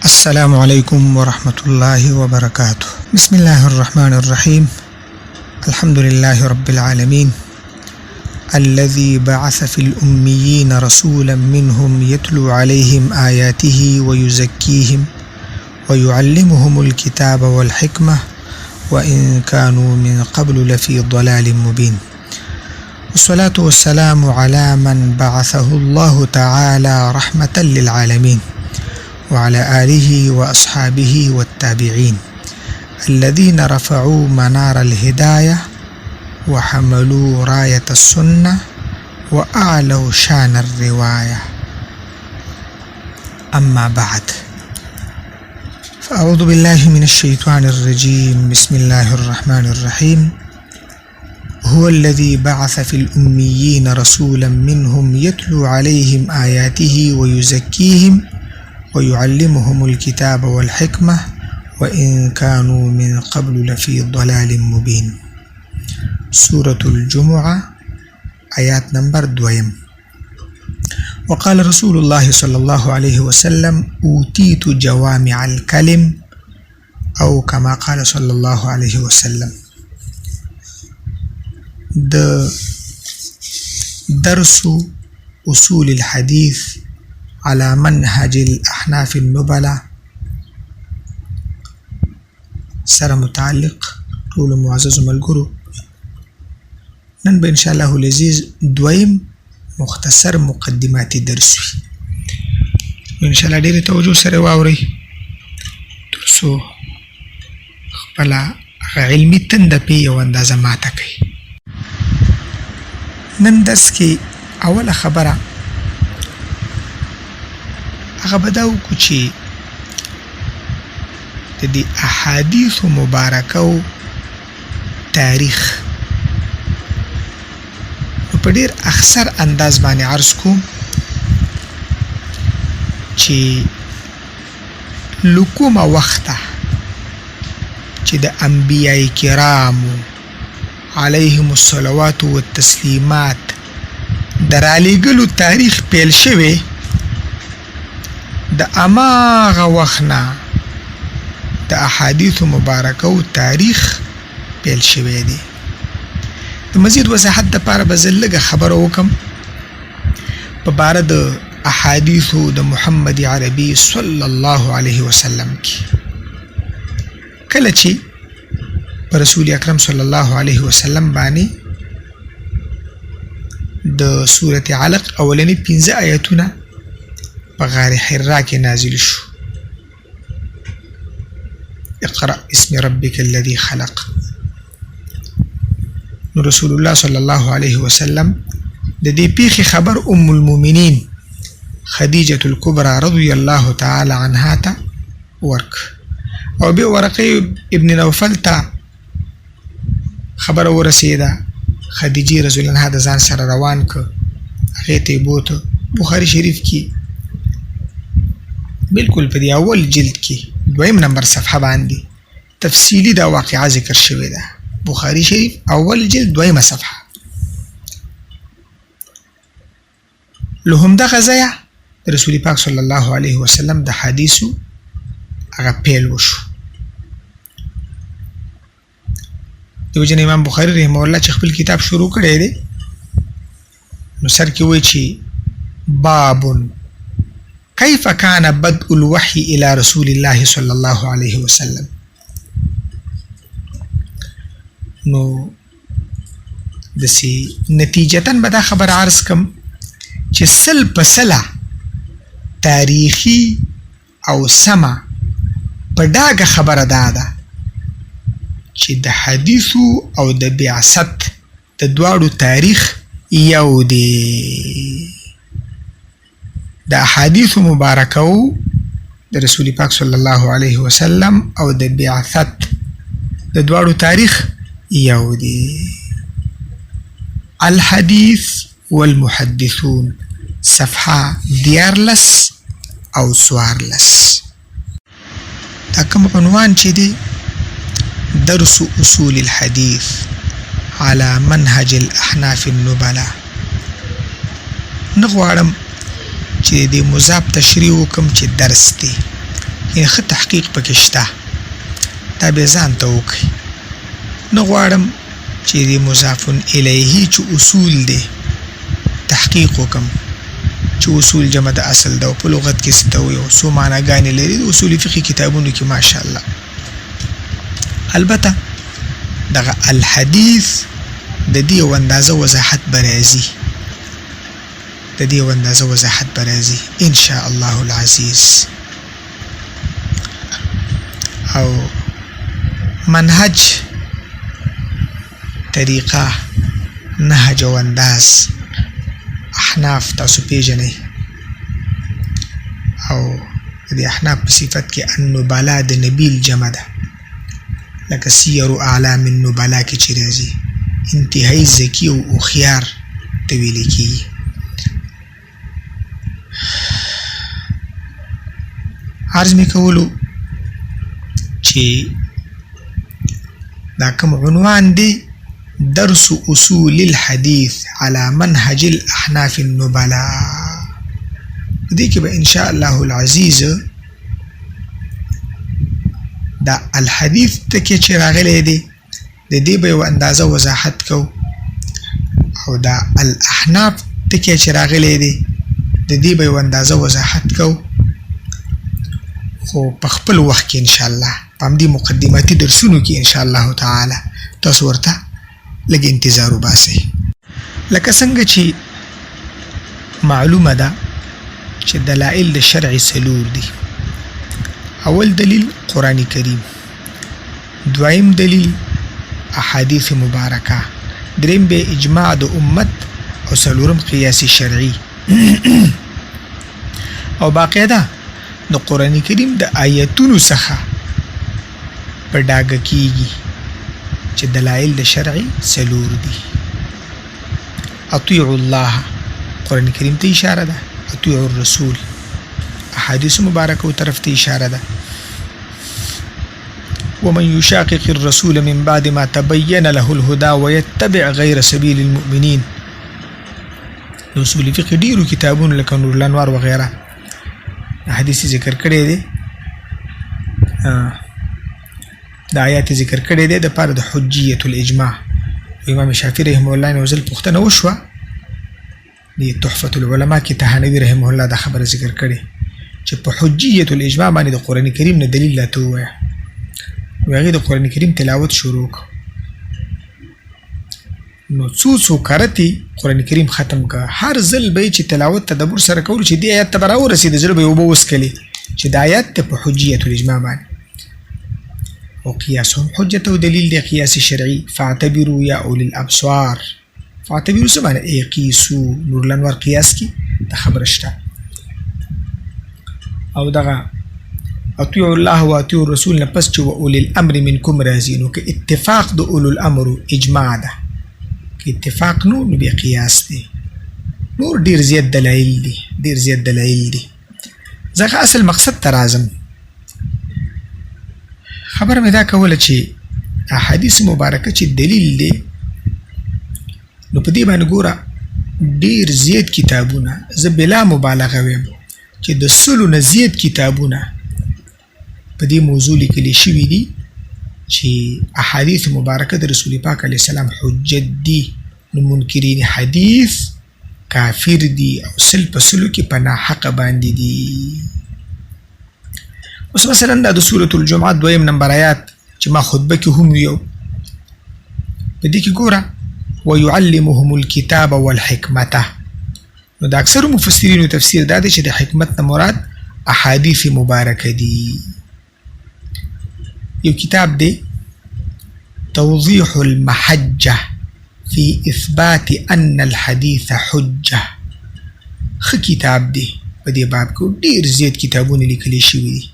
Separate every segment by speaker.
Speaker 1: السلام عليكم ورحمة الله وبركاته. بسم الله الرحمن الرحيم. الحمد لله رب العالمين الذي بعث في الأميين رسولا منهم يتلو عليهم آياته ويزكيهم ويعلمهم الكتاب والحكمة وإن كانوا من قبل لفي ضلال مبين. والصلاة والسلام على من بعثه الله تعالى رحمة للعالمين وعلى آله وأصحابه والتابعين الذين رفعوا منار الهداية وحملوا راية السنة وأعلوا شان الرواية. أما بعد، فأعوذ بالله من الشيطان الرجيم. بسم الله الرحمن الرحيم. هو الذي بعث في الأميين رسولا منهم يتلو عليهم آياته ويزكيهم ويعلمهم الكتاب والحكمة وإن كانوا من قبل لفي ضلال مبين. سورة الجمعة آيات نمبر 2. وقال رسول الله صلى الله عليه وسلم: أوتيت جوامع الكلم، أو كما قال صلى الله عليه وسلم. درس أصول الحديث على منهج الأحناف النبلة سره متعلق طول معزز ملګرو. نن به ان شاء الله العزيز دویم مختصر مقدماتي درس وي. ان شاء الله ډېر توجه سره واورئ ترڅو خپل علمي تنده په یو اندازه ماته کړئ. نن درس کې اوله خبره هغه به دا وکړو چې د دې احادیثو مبارکو تاریخ په ډېر اختصر انداز باندې عرض کوم چې له کومه وخته چې د انبیای کرامو علیهم الصلوات والتسلیمات د رالیږلو تاریخ پیل شوی، د اماغه وخت نه د احادیثو مبارکو تاریخ پیل شوی دی. د مزید وضاحت دپاره به زه لږه خبره وکم په باره د احادیثو د محمد عربي صلی الله علیه وسلم کې. کله چې په رسول اکرم صلی الله علیه وسلم باندې د سورة علق اولنی 15 آیتونه په غار حرا کې نازل شو. اقرأ اسم ربك الذي خلق. نو رسول الله صلی الله علیه وسلم د دې پیښې خبر ام المؤمنین خدیجة الکبرى رضی الله تعالی عنها ته ورک، او به ورقه ابن نوفل ته خبر ورسیده. خدیجه رضی الله عنها د ځان سره روان ک، هغه ته بوته. بخاری شریف کې بالکل په دې اول جلد کې 2 نمبر صفحه باندې تفصیلی دا واقعه ذکر شوی ده. بخاری شریف اول جلد 2 صفحه. لهم دا غزایا رسول پاک صلی الله علیه وسلم د حدیثو هغه پیل وشو. دیو جن امام بخاری رحمه الله چې خپل کتاب شروع کړی دی نو سر کې وایي چې باب كيف كان بدء الوحي إلى رسول الله صلى الله عليه وسلم. نو دسی نتیجتاً به دا خبر عرض کم چې سل پسله تاریخی او سما په ډاګه خبره داده چې د حدیثو او د بعثت د دواړو تاریخ یو دی. د احادیث مبارکو د رسول پاک صلی الله علیه وسلم او د بعثت د دواړو تاریخ یو دی. الحدیث والمحدثون صفحه 14 او 14. دا کوم عنوان چې دی درس اصول الحديث على منهج الاحناف النبلاء. نغواړم چې دې مضاف تشریح وکم چې درس دی یعنې ښه تحقیق پکې شته، دا بیا ځان ته وکړئ. نه غواړم چې د مضاف الیه چې اصول دی تحقیق وکم چې اصول جمع د اصل ده او په لغت کې څه ته وایي او څو معناګانې لري د اصول فقهي کتابونو کې ماشاءالله. البته دغه الحدیث د دې یو اندازه وضاحت به راځي، د دې یو اندازه وضاحت به راځي ان شاء الله العزیز. او منهج، طریقه، نهج او انداز احناف تاسو پیژنئ، او د احناف په صفت کې النبلا د نبیل جمع ده، لکه سیر اعلام النبلا کې چې راځي انتهایی ذکی او هوښیار ته ویل کېږي. عرض مې کولو چې دا کوم عنوان دی درس اصول الحديث على منهج الاحناف النبلاء. دې کې به ان شاء الله العزیز دا الحديث ټکی چې راغلی دی د دې به یو اندازه وضاحت کو، او دا الاحناف ټکی چې راغلی دی د دې به یو اندازه وضاحت کو، خو په خپل وخت کې ان شاء الله په همدې مقدماتي درسونو کې ان شاء الله تعالی تاسو ورته لږ انتظار وباسئ. لکه څنګه چې معلومه ده چې دلائل د شرع څلور دي. اول دلیل قرآن کریم، دویم دلیل احادیث مبارکه، دریم به اجماع د امت، او څلورم قیاس شرعي. او باقاعده د قرآن کریم د آیتونو څخه په ډاګه کیږي چې دلائل د شرعي څلور دي. اطیعوا الله قرآن کریم ته اشاره ده، اطیعوا الرسول احادیث مبارکه طرف ته اشاره ده. ومن يشاقق الرسول من بعد ما تبين له الهدى ويتبع غير سبيل المؤمنين. د اصول فقه ډیرو کتابونو لکه نور الانوار وغیره حدیث ذکر کړی دی، د آیات ذکر کړی دی د پاره د حجیت الاجماع. امام شافعي رحمه الله نه وزل پوښتنه وشوه د تحفة العلماء کې تهانوي رحمه الله دا خبره ذکر کړي چې په حجیت الاجماع باندې د قرآن کریم نه دلیل لا ته ووایه. هغې د قرآن کریم تلاوت شروع کړ، نو څو کرتې قرآن کریم ختم کړه. هر ځل به یې چې تلاوت تدبر سره کولو چې دې آیات ته به راورسېده زړه به یې اوبه وڅکلې چې د آیات ته په حجیت الاجماع باندې. او قیاس هم حجت او دلیل دی، قیاس شرعي. فاعتبروا یا اولی الابصار، فاعتبروا څه معنی؟ ای قیسو. نور الانوار قیاس کې دا خبره شته. او دغه اطیعوا الله و اطیعوا الرسول نه پس چې و اولی الامر منکم راځي، نو که اتفاق د اولو الامر اجماع ده، که اتفاق نو بیا قیاس دی. نور ډیر زیات دلایل دي، ډیر زیات دلایل دي. ځکه اصل مقصد ته راځم. خبره مې دا کوله چې احادیث مبارکه چې دلیل دی، نو په دې باندې ګوره ډیر زیات کتابونه، زه بلا مبالغه ویم چې د 100 نه زیات کتابونه په دې موضوع لیکلي شوي دي چې احادیث مبارکه د رسول پاک علیه السلام حجت دي. نو منکرین حدیث کافر دي او سل په سلو کې په ناحقه باندې دي. اوس مثلا دا د سورة الجمعه 2 نمبر آیات چې ما خطبه کې هم ویو، په دې کې ګوره ويعلمهم الكتاب والحکمته. نو د اکثرو مفسرینو تفسیر دا دی چې د حکمت نه مراد احادیث مبارکه دي. یو کتاب دی توضیح المحجه فی اثبات ان الحدیث حجه، ښه کتاب دی. په دې باب کې ډیر زیات کتابونه لیکلي شوي دي.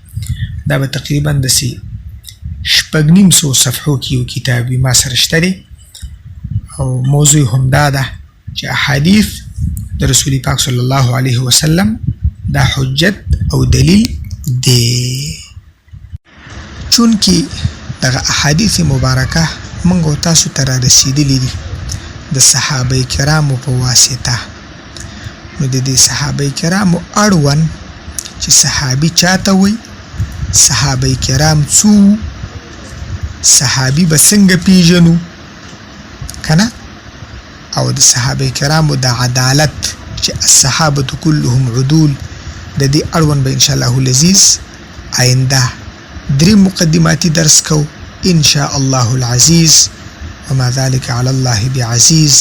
Speaker 1: دا به تقریبا داسې 600 صفحو کې یو کتاب وي ما سره شته دی، او موضوع هم دا ده چې احادیث د رسول پاک صلی الله علیه وسلم دا حجت او دلیل دی. چونکې دغه احادیث مبارکه موږ او تاسو ته را رسېدلي دي د صحابه کرامو په واسطه. نو د دې صحابه کرامو اړوند چې صحابي چاته وي، صحابه کرام څو صحابي بسنګ پیژنو کنه او د صحابه کرامو د عدالت چې الصحابه كلهم عدول د دې اړوند به ان شاء الله العزيز آینده درې مقدماتي درس کو ان شاء الله العزيز وما ذلك على الله بعزيز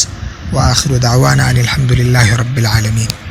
Speaker 1: واخر دعوانا ان الحمد لله رب العالمين.